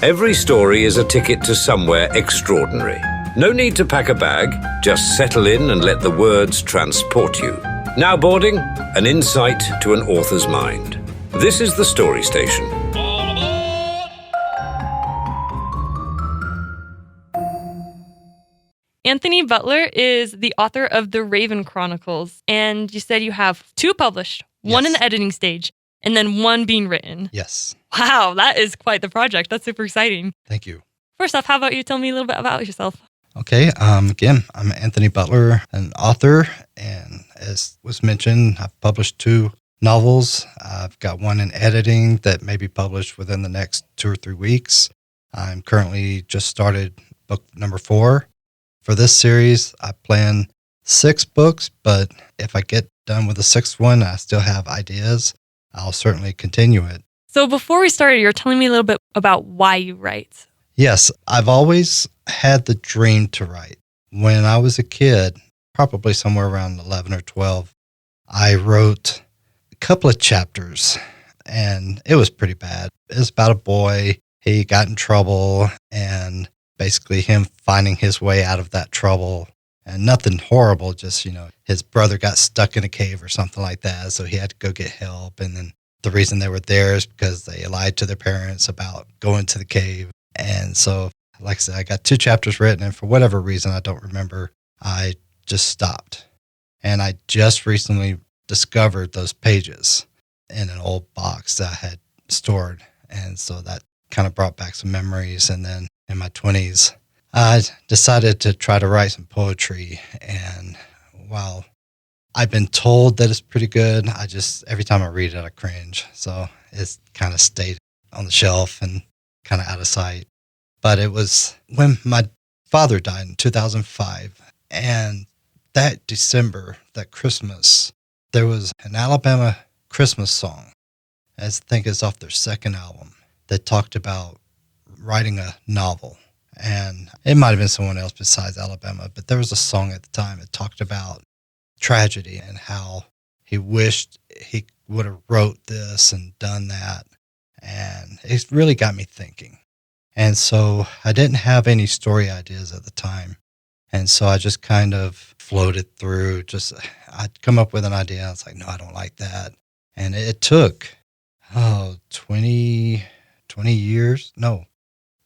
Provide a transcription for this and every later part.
Every story is a ticket to somewhere extraordinary. No need to pack a bag, just settle in and let the words transport you. Now boarding, an insight to an author's mind. This is the Story Station. Anthony Butler is the author of The Raven Chronicles, and you said you have 2 published, one in the editing stage, and then 1 being written. Yes. Wow, that is quite the project. That's super exciting. Thank you. First off, how about you tell me a little bit about yourself? Okay. Again, I'm Anthony Butler, an author, and as was mentioned, I've published 2 novels. I've got 1 in editing that may be published within the next 2 or 3 weeks. I'm currently just started book number 4. For this series, I plan 6 books, but if I get done with the 6th one, I still have ideas, I'll certainly continue it. So before we started, you're telling me a little bit about why you write. Yes, I've always had the dream to write. When I was a kid, probably somewhere around 11 or 12, I wrote a couple of chapters, and it was pretty bad. It was about a boy. He got in trouble, and basically him finding his way out of that trouble, and nothing horrible, just, his brother got stuck in a cave or something like that, so he had to go get help. And then the reason they were there is because they lied to their parents about going to the cave. And so, like I said, I got 2 chapters written, and for whatever reason, I don't remember, I just stopped. And I just recently discovered those pages in an old box that I had stored. And so that kind of brought back some memories. And then in my 20s, I decided to try to write some poetry. And while I've been told that it's pretty good, every time I read it, I cringe. So it's kind of stayed on the shelf and kind of out of sight. But it was when my father died in 2005. And that December, that Christmas, there was an Alabama Christmas song, I think it's off their 2nd album, that talked about writing a novel. And it might have been someone else besides Alabama, but there was a song at the time that talked about tragedy and how he wished he would have wrote this and done that. And it really got me thinking. And so I didn't have any story ideas at the time. And so I just kind of floated through, I'd come up with an idea. I was like, no, I don't like that. And it took, 20 years, no,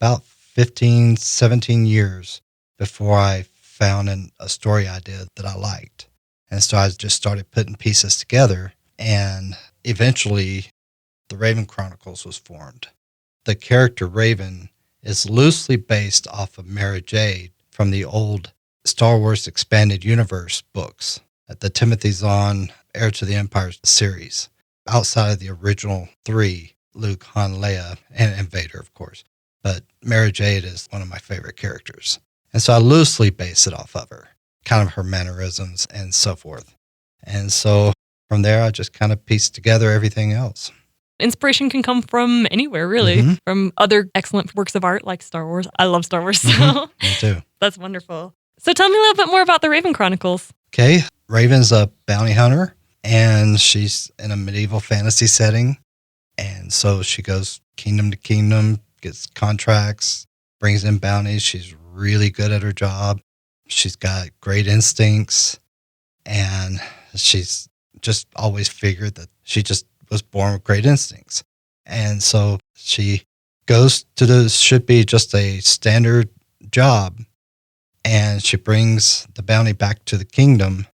about 15, 17 years before I found a story idea that I liked. And so I just started putting pieces together, and eventually The Raven Chronicles was formed. The character Raven is loosely based off of Mara Jade from the old Star Wars Expanded Universe books, the Timothy Zahn Heir to the Empire series. Outside of the original 3, Luke, Han, Leia, and Vader, of course. But Mara Jade is one of my favorite characters. And so I loosely base it off of her, kind of her mannerisms and so forth. And so from there, I just kind of pieced together everything else. Inspiration can come from anywhere, really, from other excellent works of art like Star Wars. I love Star Wars, so Me too. That's wonderful. So tell me a little bit more about the Raven Chronicles. Okay, Raven's a bounty hunter, and she's in a medieval fantasy setting. And so she goes kingdom to kingdom, gets contracts, brings in bounties. She's really good at her job. She's got great instincts, and she's just always figured that she just was born with great instincts. And so she goes to should be just a standard job, and she brings the bounty back to the kingdom,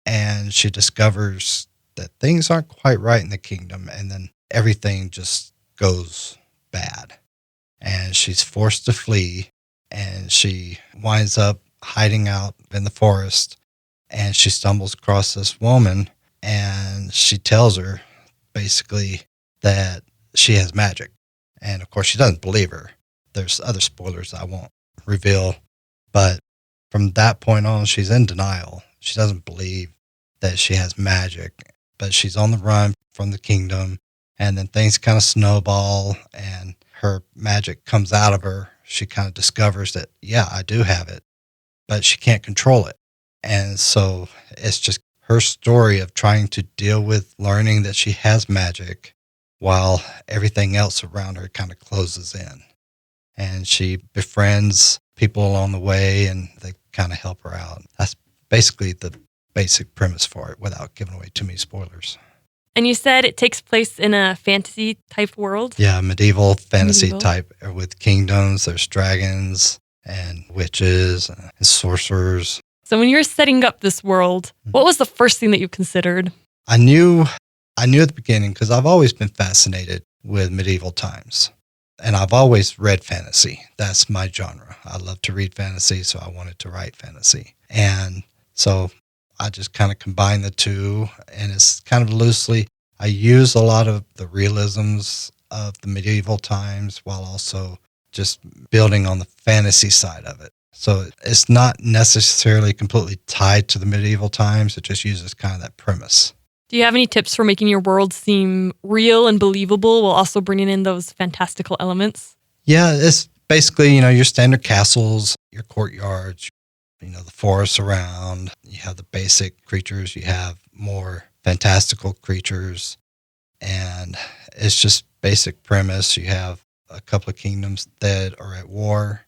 and she discovers that things aren't quite right in the kingdom, and then everything just goes bad. And she's forced to flee, and she winds up hiding out in the forest, and she stumbles across this woman, and she tells her basically that she has magic. And of course, she doesn't believe her. There's other spoilers I won't reveal, but from that point on, she's in denial. She doesn't believe that she has magic, but she's on the run from the kingdom, and then things kind of snowball, and her magic comes out of her. She kind of discovers that, yeah, I do have it, but she can't control it. And so it's just her story of trying to deal with learning that she has magic while everything else around her kind of closes in. and she befriends people along the way, and they kind of help her out. That's basically the basic premise for it without giving away too many spoilers. And you said it takes place in a fantasy type world? Yeah, medieval fantasy Medieval. type with kingdoms. There's dragons and witches and sorcerers. So when you're setting up this world, what was the first thing that you considered? I knew at the beginning, because I've always been fascinated with medieval times. And I've always read fantasy. That's my genre. I love to read fantasy, so I wanted to write fantasy. And so I just kind of combine the two, and it's kind of loosely. I use a lot of the realisms of the medieval times while also just building on the fantasy side of it. So it's not necessarily completely tied to the medieval times. It just uses kind of that premise. Do you have any tips for making your world seem real and believable while also bringing in those fantastical elements? Yeah, it's basically, your standard castles, your courtyards, the forests around. You have the basic creatures. You have more fantastical creatures. And it's just basic premise. You have a couple of kingdoms that are at war,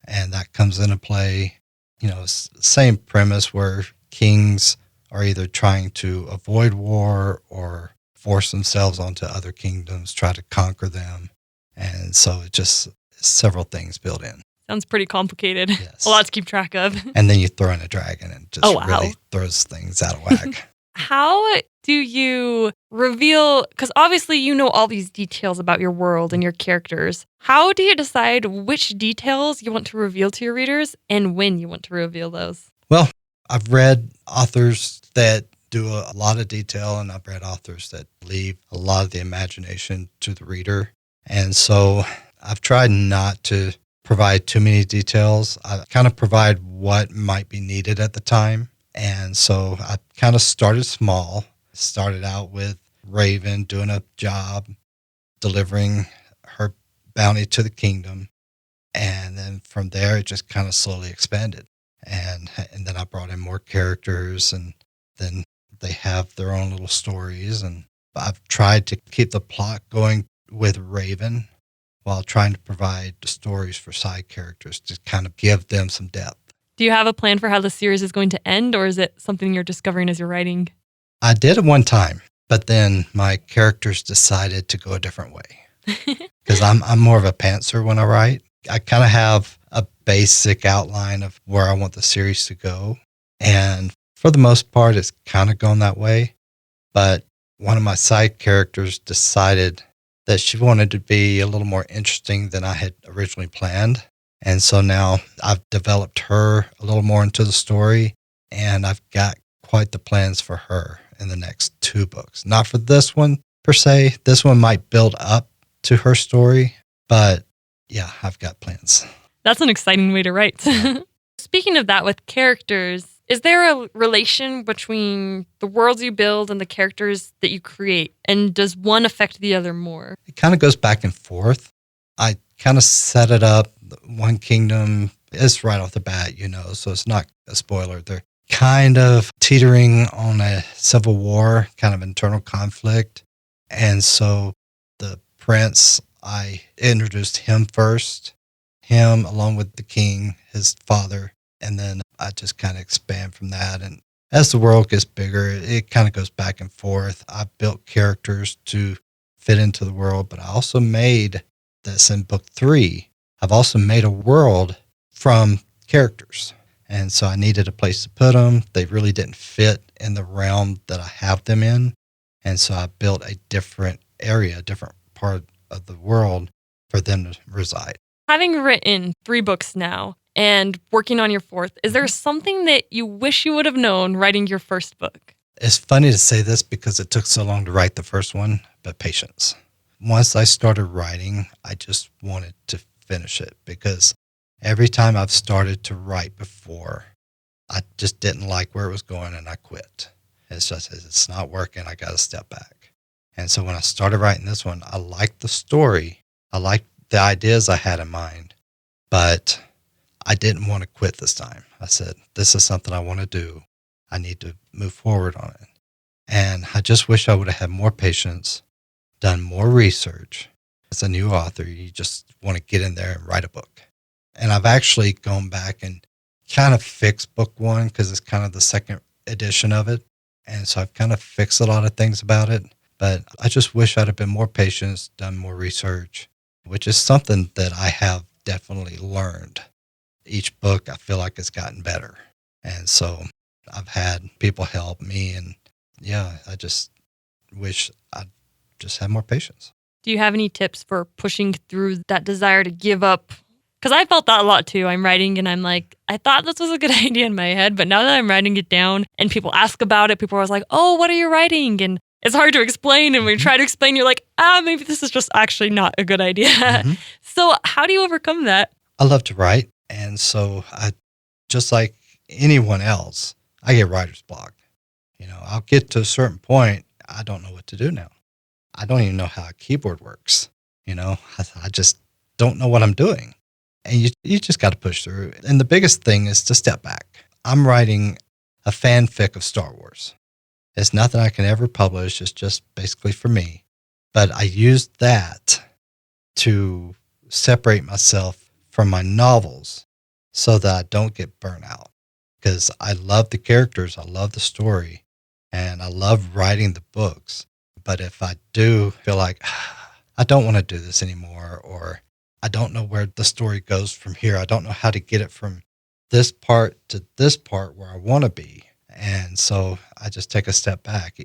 and that comes into play. It's the same premise where kings are either trying to avoid war or force themselves onto other kingdoms, try to conquer them. And so it just several things built in. Sounds pretty complicated. Yes. A lot to keep track of. And then you throw in a dragon and just Oh, wow. really throws things out of whack. How do you reveal, because obviously you know all these details about your world and your characters. How do you decide which details you want to reveal to your readers and when you want to reveal those? Well, I've read authors that do a lot of detail, and I've read authors that leave a lot of the imagination to the reader. And so I've tried not to provide too many details. I kind of provide what might be needed at the time. And so I kind of started small. Started out with Raven doing a job, delivering her bounty to the kingdom. And then from there, it just kind of slowly expanded. And then I brought in more characters, and then they have their own little stories. And I've tried to keep the plot going with Raven while trying to provide the stories for side characters to kind of give them some depth. Do you have a plan for how the series is going to end, or is it something you're discovering as you're writing? I did it one time, but then my characters decided to go a different way because I'm more of a pantser when I write. I kind of have a basic outline of where I want the series to go. And for the most part, it's kind of gone that way. But one of my side characters decided that she wanted to be a little more interesting than I had originally planned. And so now I've developed her a little more into the story, and I've got quite the plans for her in the next 2 books. Not for this one per se. This one might build up to her story, but yeah, I've got plans. That's an exciting way to write. Speaking of that with characters, is there a relation between the worlds you build and the characters that you create? And does one affect the other more? It kind of goes back and forth. I kind of set it up. One kingdom is right off the bat, so it's not a spoiler. They're kind of teetering on a civil war, kind of internal conflict. And so the prince, I introduced him first, him along with the king, his father, and then I just kind of expand from that. And as the world gets bigger, it kind of goes back and forth. I built characters to fit into the world, but I also made this in book 3. I've also made a world from characters. And so I needed a place to put them. They really didn't fit in the realm that I have them in. And so I built a different area, a different part of the world for them to reside. Having written 3 books now and working on your 4th, is there something that you wish you would have known writing your first book? It's funny to say this because it took so long to write the first one, but patience. Once I started writing, I just wanted to finish it because every time I've started to write before, I just didn't like where it was going and I quit. It's not working. I got to step back. And so when I started writing this one, I liked the story. I liked the ideas I had in mind, but I didn't want to quit this time. I said, this is something I want to do. I need to move forward on it. And I just wish I would have had more patience, done more research, As a new author, you just want to get in there and write a book. And I've actually gone back and kind of fixed book one because it's kind of the second edition of it. And so I've kind of fixed a lot of things about it. But I just wish I'd have been more patient, done more research, which is something that I have definitely learned. Each book, I feel like it's gotten better. And so I've had people help me. And yeah, I just wish I just had more patience. Do you have any tips for pushing through that desire to give up? Because I felt that a lot too. I'm writing and I'm like, I thought this was a good idea in my head, but now that I'm writing it down and people ask about it, people are always like, oh, what are you writing? And it's hard to explain. And when you try to explain, you're like, maybe this is just actually not a good idea. Mm-hmm. So how do you overcome that? I love to write. And so I, just like anyone else, I get writer's block. I'll get to a certain point. I don't know what to do now. I don't even know how a keyboard works. I just don't know what I'm doing. And you just got to push through. And the biggest thing is to step back. I'm writing a fanfic of Star Wars. It's nothing I can ever publish. It's just basically for me. But I used that to separate myself from my novels so that I don't get burnt out. Because I love the characters, I love the story, and I love writing the books. But if I do feel like I don't want to do this anymore, or I don't know where the story goes from here, I don't know how to get it from this part to this part where I want to be. And so I just take a step back.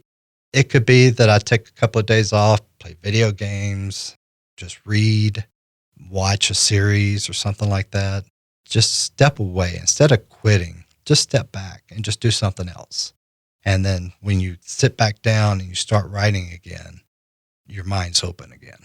It could be that I take a couple of days off, play video games, just read, watch a series or something like that. Just step away. Instead of quitting, just step back and just do something else. And then when you sit back down and you start writing again, your mind's open again.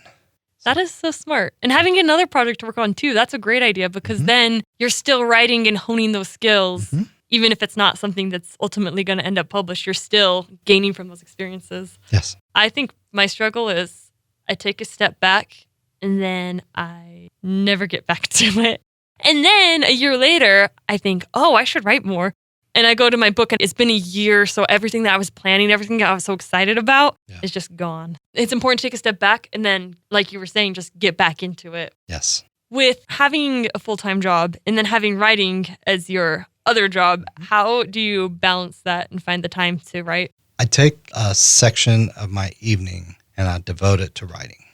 That is so smart. And having another project to work on too, that's a great idea because then you're still writing and honing those skills. Even if it's not something that's ultimately going to end up published, you're still gaining from those experiences. Yes. I think my struggle is I take a step back and then I never get back to it. And then a year later, I think, oh, I should write more. And I go to my book and it's been a year. So everything that I was planning, everything that I was so excited about is just gone. It's important to take a step back and then, like you were saying, just get back into it. Yes. With having a full-time job and then having writing as your other job, how do you balance that and find the time to write? I take a section of my evening and I devote it to writing.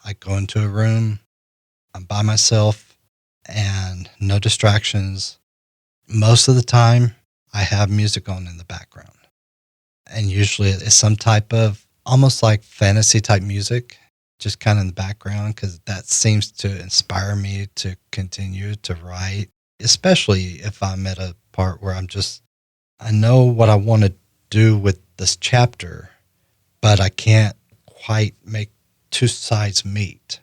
I go into a room, I'm by myself and no distractions. Most of the time, I have music on in the background. And usually it's some type of almost like fantasy type music, just kind of in the background, because that seems to inspire me to continue to write, especially if I'm at a part where I know what I want to do with this chapter, but I can't quite make two sides meet.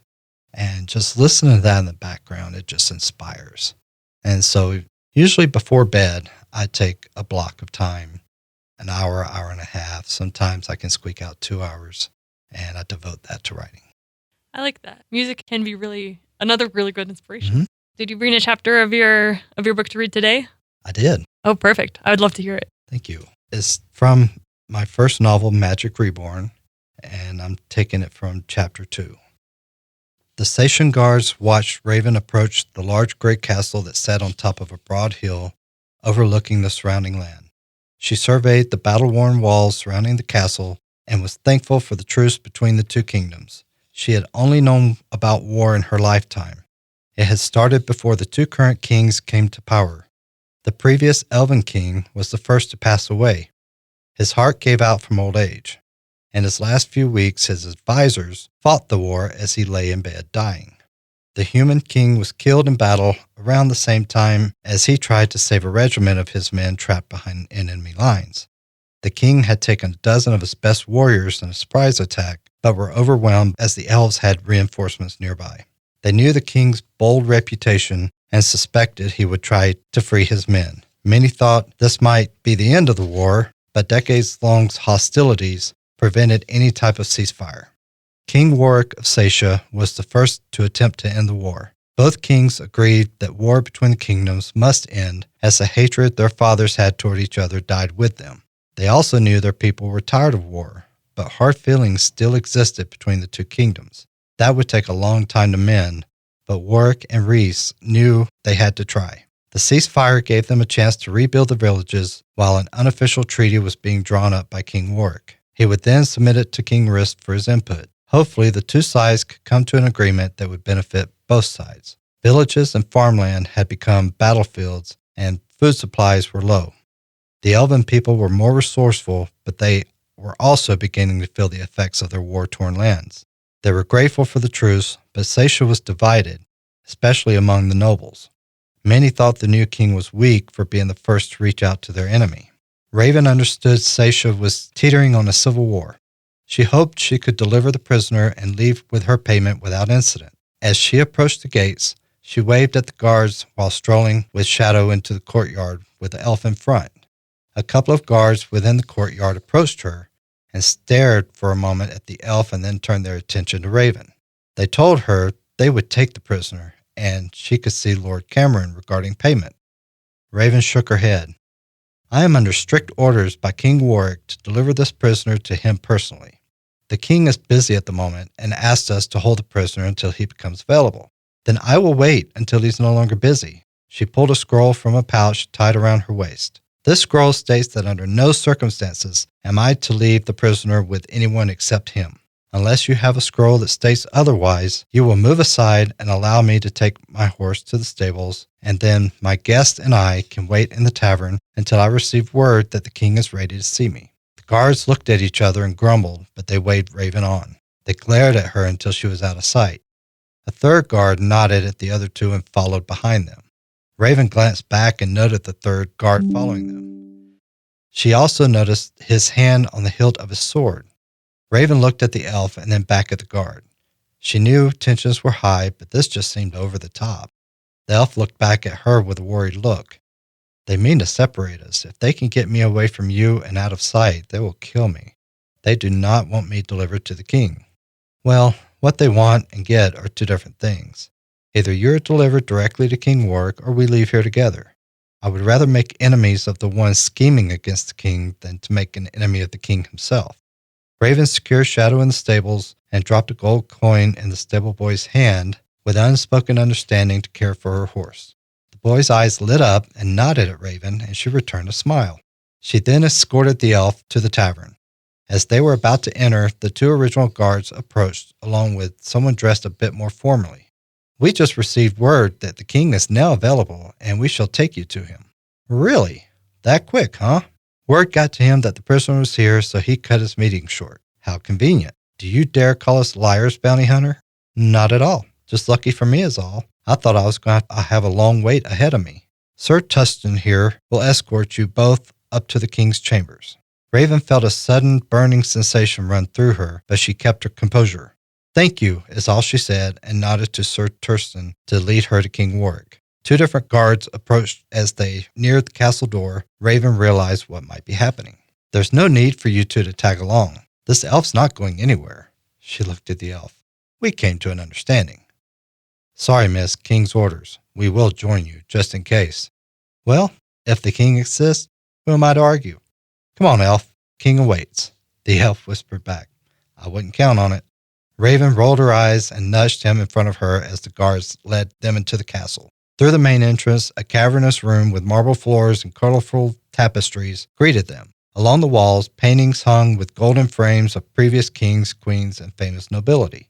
And just listening to that in the background, it just inspires. And so usually before bed, I take a block of time, an hour, hour and a half. Sometimes I can squeak out 2 hours, and I devote that to writing. I like that. Music can be another really good inspiration. Did you bring a chapter of your book to read today? I did. Oh, perfect. I would love to hear it. Thank you. It's from my first novel, Magic Reborn, and I'm taking it from chapter 2. The station guards watched Raven approach the large gray castle that sat on top of a broad hill overlooking the surrounding land. She surveyed the battle-worn walls surrounding the castle and was thankful for the truce between the two kingdoms. She had only known about war in her lifetime. It had started before the two current kings came to power. The previous Elven king was the first to pass away. His heart gave out from old age. In his last few weeks, his advisors fought the war as he lay in bed dying. The human king was killed in battle around the same time as he tried to save a regiment of his men trapped behind enemy lines. The king had taken a dozen of his best warriors in a surprise attack, but were overwhelmed as the elves had reinforcements nearby. They knew the king's bold reputation and suspected he would try to free his men. Many thought this might be the end of the war, but decades-long hostilities prevented any type of ceasefire. King Warwick of Satia was the first to attempt to end the war. Both kings agreed that war between the kingdoms must end, as the hatred their fathers had toward each other died with them. They also knew their people were tired of war, but hard feelings still existed between the two kingdoms. That would take a long time to mend, but Warwick and Rhys knew they had to try. The ceasefire gave them a chance to rebuild the villages while an unofficial treaty was being drawn up by King Warwick. He would then submit it to King Rhys for his input. Hopefully, the two sides could come to an agreement that would benefit both sides. Villages and farmland had become battlefields, and food supplies were low. The Elven people were more resourceful, but they were also beginning to feel the effects of their war-torn lands. They were grateful for the truce, but Seisha was divided, especially among the nobles. Many thought the new king was weak for being the first to reach out to their enemy. Raven understood Seisha was teetering on a civil war. She hoped she could deliver the prisoner and leave with her payment without incident. As she approached the gates, she waved at the guards while strolling with Shadow into the courtyard with the elf in front. A couple of guards within the courtyard approached her and stared for a moment at the elf and then turned their attention to Raven. They told her they would take the prisoner and she could see Lord Cameron regarding payment. Raven shook her head. I am under strict orders by King Warwick to deliver this prisoner to him personally. The king is busy at the moment and asked us to hold the prisoner until he becomes available. Then I will wait until he's no longer busy. She pulled a scroll from a pouch tied around her waist. This scroll states that under no circumstances am I to leave the prisoner with anyone except him. Unless you have a scroll that states otherwise, you will move aside and allow me to take my horse to the stables, and then my guest and I can wait in the tavern until I receive word that the king is ready to see me. The guards looked at each other and grumbled, but they waved Raven on. They glared at her until she was out of sight. A third guard nodded at the other two and followed behind them. Raven glanced back and noted the third guard following them. She also noticed his hand on the hilt of his sword. Raven looked at the elf and then back at the guard. She knew tensions were high, but this just seemed over the top. The elf looked back at her with a worried look. They mean to separate us. If they can get me away from you and out of sight, they will kill me. They do not want me delivered to the king. Well, what they want and get are two different things. Either you're delivered directly to King Warwick or we leave here together. I would rather make enemies of the ones scheming against the king than to make an enemy of the king himself. Raven secured Shadow in the stables and dropped a gold coin in the stable boy's hand with unspoken understanding to care for her horse. The boy's eyes lit up and nodded at Raven, and she returned a smile. She then escorted the elf to the tavern. As they were about to enter, the two original guards approached, along with someone dressed a bit more formally. We just received word that the king is now available, and we shall take you to him. Really? That quick, huh? Word got to him that the prisoner was here, so he cut his meeting short. How convenient. Do you dare call us liars, bounty hunter? Not at all. Just lucky for me is all. I thought I was going to have a long wait ahead of me. Sir Tustin here will escort you both up to the king's chambers. Raven felt a sudden burning sensation run through her, but she kept her composure. Thank you, is all she said, and nodded to Sir Tustin to lead her to King Warwick. Two different guards approached as they neared the castle door. Raven realized what might be happening. There's no need for you two to tag along. This elf's not going anywhere. She looked at the elf. We came to an understanding. Sorry, miss, king's orders. We will join you, just in case. Well, if the king insists, who am I to argue? Come on, elf. King awaits. The elf whispered back. I wouldn't count on it. Raven rolled her eyes and nudged him in front of her as the guards led them into the castle. Through the main entrance, a cavernous room with marble floors and colorful tapestries greeted them. Along the walls, paintings hung with golden frames of previous kings, queens, and famous nobility.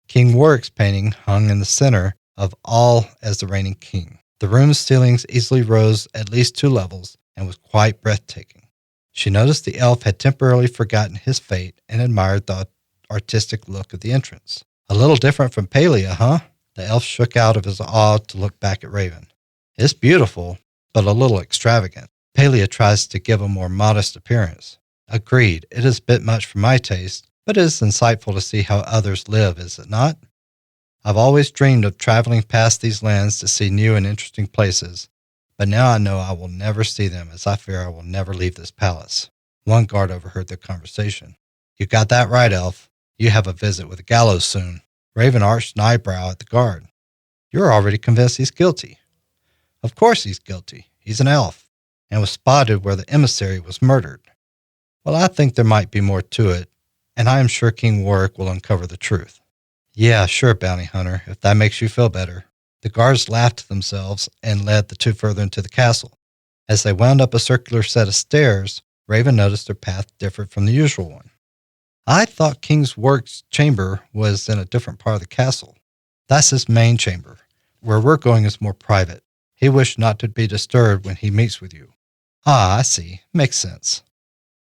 King Warwick's painting hung in the center of all as the reigning king. The room's ceilings easily rose at least 2 levels and was quite breathtaking. She noticed the elf had temporarily forgotten his fate and admired the artistic look of the entrance. A little different from Palia, huh? The elf shook out of his awe to look back at Raven. It's beautiful, but a little extravagant. Palia tries to give a more modest appearance. Agreed, it is a bit much for my taste, but it is insightful to see how others live, is it not? I've always dreamed of traveling past these lands to see new and interesting places, but now I know I will never see them, as I fear I will never leave this palace. One guard overheard their conversation. You got that right, elf. You have a visit with the gallows soon. Raven arched an eyebrow at the guard. You're already convinced he's guilty. Of course he's guilty. He's an elf, and was spotted where the emissary was murdered. Well, I think there might be more to it, and I am sure King Warwick will uncover the truth. Yeah, sure, bounty hunter, if that makes you feel better. The guards laughed to themselves and led the two further into the castle. As they wound up a circular set of stairs, Raven noticed their path differed from the usual one. I thought King's Work's chamber was in a different part of the castle. That's his main chamber. Where we're going is more private. He wished not to be disturbed when he meets with you. Ah, I see. Makes sense.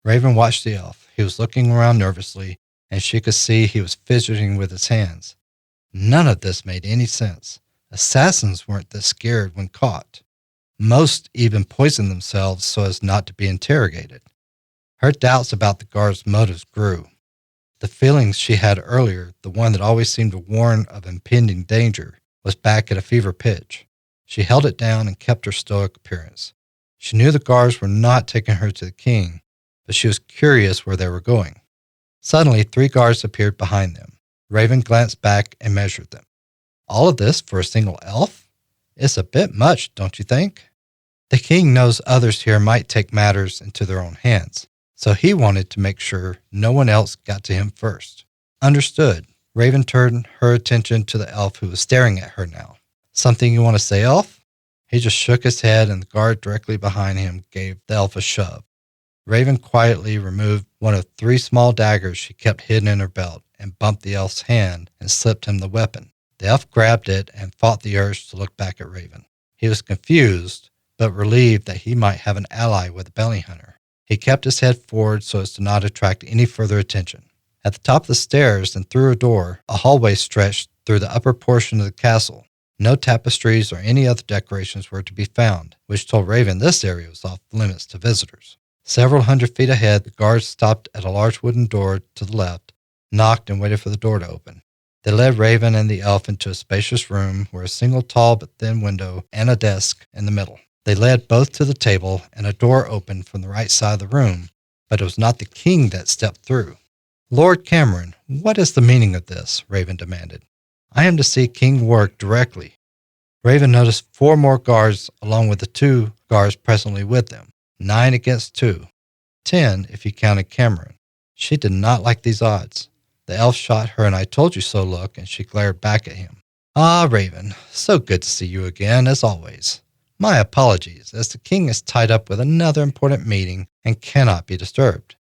Raven watched the elf. He was looking around nervously, and she could see he was fidgeting with his hands. None of this made any sense. Assassins weren't this scared when caught. Most even poisoned themselves so as not to be interrogated. Her doubts about the guard's motives grew. The feelings she had earlier, the one that always seemed to warn of impending danger, was back at a fever pitch. She held it down and kept her stoic appearance. She knew the guards were not taking her to the king, but she was curious where they were going. Suddenly, 3 guards appeared behind them. Raven glanced back and measured them. All of this for a single elf? It's a bit much, don't you think? The king knows others here might take matters into their own hands, so he wanted to make sure no one else got to him first. Understood. Raven turned her attention to the elf who was staring at her now. Something you want to say, elf? He just shook his head, and the guard directly behind him gave the elf a shove. Raven quietly removed one of 3 small daggers she kept hidden in her belt and bumped the elf's hand and slipped him the weapon. The elf grabbed it and fought the urge to look back at Raven. He was confused, but relieved that he might have an ally with the bounty hunter. He kept his head forward so as to not attract any further attention. At the top of the stairs and through a door, a hallway stretched through the upper portion of the castle. No tapestries or any other decorations were to be found, which told Raven this area was off limits to visitors. Several hundred feet ahead, the guards stopped at a large wooden door to the left, knocked, and waited for the door to open. They led Raven and the elf into a spacious room where a single tall but thin window and a desk in the middle. They led both to the table, and a door opened from the right side of the room, but it was not the king that stepped through. Lord Cameron, what is the meaning of this? Raven demanded. I am to see King Work directly. Raven noticed 4 more guards along with the 2 guards presently with them. 9 against 2. 10 if you counted Cameron. She did not like these odds. The elf shot her an I told you so look, and she glared back at him. Ah, Raven, so good to see you again, as always. My apologies, as the king is tied up with another important meeting and cannot be disturbed.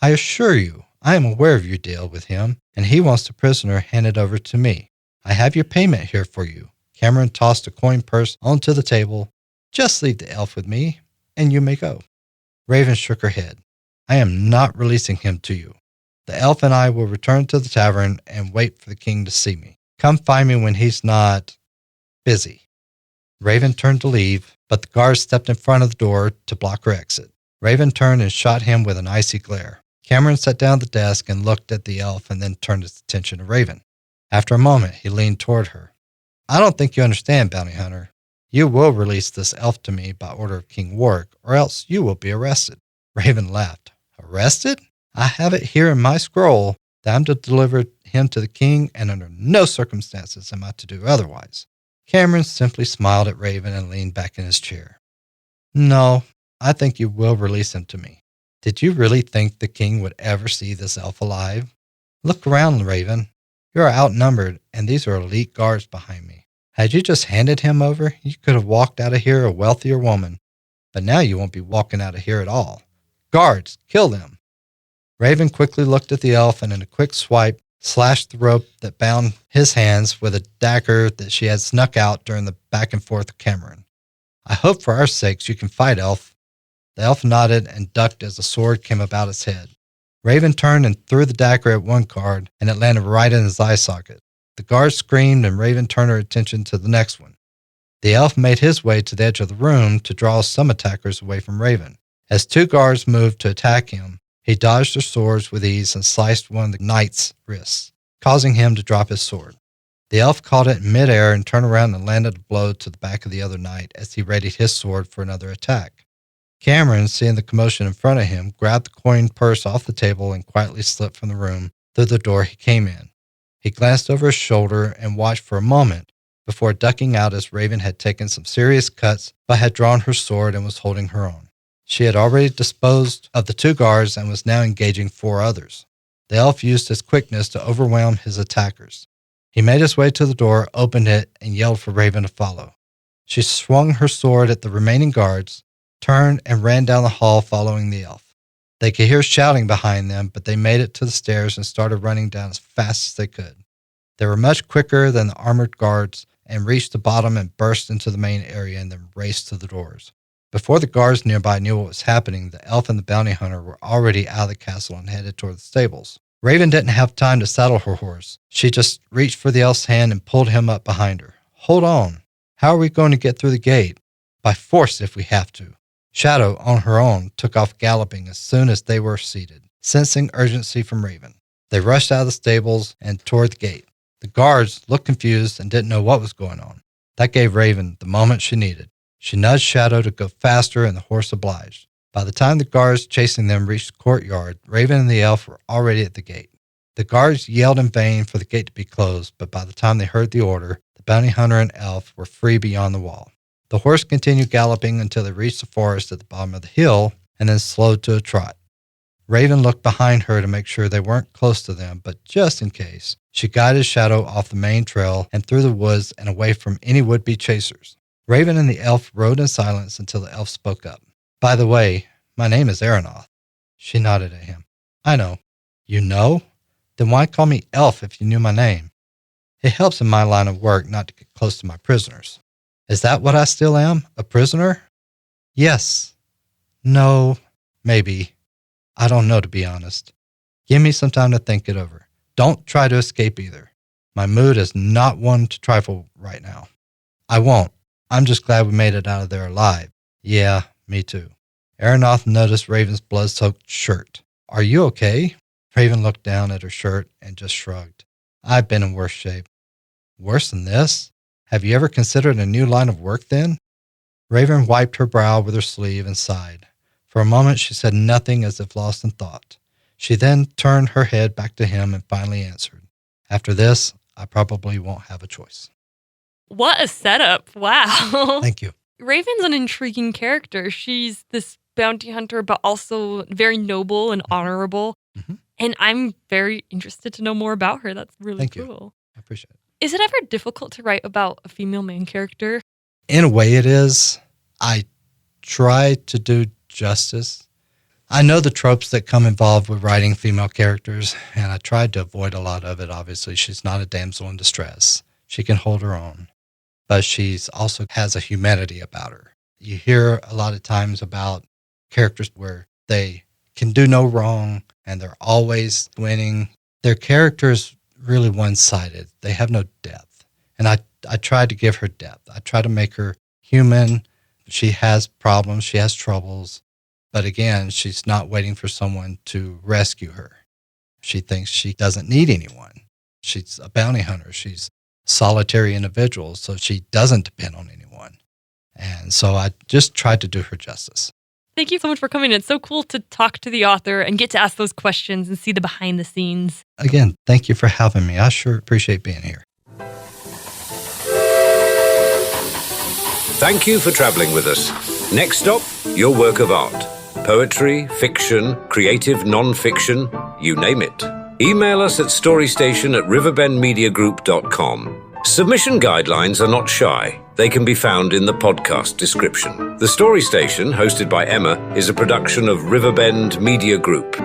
I assure you, I am aware of your deal with him, and he wants the prisoner handed over to me. I have your payment here for you. Cameron tossed a coin purse onto the table. Just leave the elf with me, and you may go. Raven shook her head. I am not releasing him to you. The elf and I will return to the tavern and wait for the king to see me. Come find me when he's not busy. Raven turned to leave, but the guard stepped in front of the door to block her exit. Raven turned and shot him with an icy glare. Cameron sat down at the desk and looked at the elf and then turned his attention to Raven. After a moment, he leaned toward her. I don't think you understand, bounty hunter. You will release this elf to me by order of King Work, or else you will be arrested. Raven laughed. Arrested? I have it here in my scroll that I'm to deliver him to the king, and under no circumstances am I to do otherwise. Cameron simply smiled at Raven and leaned back in his chair. No, I think you will release him to me. Did you really think the king would ever see this elf alive? Look around, Raven. You are outnumbered, and these are elite guards behind me. Had you just handed him over, you could have walked out of here a wealthier woman. But now you won't be walking out of here at all. Guards, kill them. Raven quickly looked at the elf and in a quick swipe slashed the rope that bound his hands with a dagger that she had snuck out during the back and forth with Cameron. I hope for our sakes you can fight, elf. The elf nodded and ducked as the sword came about his head. Raven turned and threw the dagger at one guard, and it landed right in his eye socket. The guard screamed, and Raven turned her attention to the next one. The elf made his way to the edge of the room to draw some attackers away from Raven. As 2 guards moved to attack him, he dodged their swords with ease and sliced one of the knight's wrists, causing him to drop his sword. The elf caught it in midair and turned around and landed a blow to the back of the other knight as he readied his sword for another attack. Cameron, seeing the commotion in front of him, grabbed the coin purse off the table and quietly slipped from the room through the door he came in. He glanced over his shoulder and watched for a moment before ducking out as Raven had taken some serious cuts but had drawn her sword and was holding her own. She had already disposed of the 2 guards and was now engaging 4 others. The elf used his quickness to overwhelm his attackers. He made his way to the door, opened it, and yelled for Raven to follow. She swung her sword at the remaining guards, turned, and ran down the hall following the elf. They could hear shouting behind them, but they made it to the stairs and started running down as fast as they could. They were much quicker than the armored guards and reached the bottom and burst into the main area and then raced to the doors. Before the guards nearby knew what was happening, the elf and the bounty hunter were already out of the castle and headed toward the stables. Raven didn't have time to saddle her horse. She just reached for the elf's hand and pulled him up behind her. "Hold on. How are we going to get through the gate?" "By force if we have to." Shadow, on her own, took off galloping as soon as they were seated, sensing urgency from Raven. They rushed out of the stables and toward the gate. The guards looked confused and didn't know what was going on. That gave Raven the moment she needed. She nudged Shadow to go faster, and the horse obliged. By the time the guards chasing them reached the courtyard, Raven and the elf were already at the gate. The guards yelled in vain for the gate to be closed, but by the time they heard the order, the bounty hunter and elf were free beyond the wall. The horse continued galloping until they reached the forest at the bottom of the hill and then slowed to a trot. Raven looked behind her to make sure they weren't close to them, but just in case, she guided Shadow off the main trail and through the woods and away from any would-be chasers. Raven and the elf rode in silence until the elf spoke up. "By the way, my name is Aeronoth." She nodded at him. "I know." "You know? Then why call me elf if you knew my name? It helps in my line of work not to get close to my prisoners." "Is that what I still am? A prisoner?" "Yes. No. Maybe. I don't know, to be honest. Give me some time to think it over. Don't try to escape either. My mood is not one to trifle right now." "I won't. I'm just glad we made it out of there alive." "Yeah, me too." Aeronoth noticed Raven's blood-soaked shirt. "Are you okay?" Raven looked down at her shirt and just shrugged. "I've been in worse shape." "Worse than this? Have you ever considered a new line of work then?" Raven wiped her brow with her sleeve and sighed. For a moment she said nothing, as if lost in thought. She then turned her head back to him and finally answered, "After this, I probably won't have a choice." What a setup. Wow. Thank you. Raven's an intriguing character. She's this bounty hunter, but also very noble and honorable. Mhm. And I'm very interested to know more about her. That's really Thank you. cool. I appreciate it. Is it ever difficult to write about a female main character? In a way it is. I try to do justice. I know the tropes that come involved with writing female characters, and I tried to avoid a lot of it. Obviously, she's not a damsel in distress. She can hold her own, but she's also has a humanity about her. You hear a lot of times about characters where they can do no wrong and they're always winning. Their characters really one-sided. They have no depth. And I tried to give her depth. I try to make her human. She has problems. She has troubles. But again, she's not waiting for someone to rescue her. She thinks she doesn't need anyone. She's a bounty hunter. She's a solitary individual, so she doesn't depend on anyone. And so I just tried to do her justice. Thank you so much for coming. It's so cool to talk to the author and get to ask those questions and see the behind the scenes. Again, thank you for having me. I sure appreciate being here. Thank you for traveling with us. Next stop, your work of art. Poetry, fiction, creative non-fiction, you name it. Email us at storystation@riverbendmediagroup.com. Submission guidelines are not shy. They can be found in the podcast description. The Story Station, hosted by Emma, is a production of Riverbend Media Group.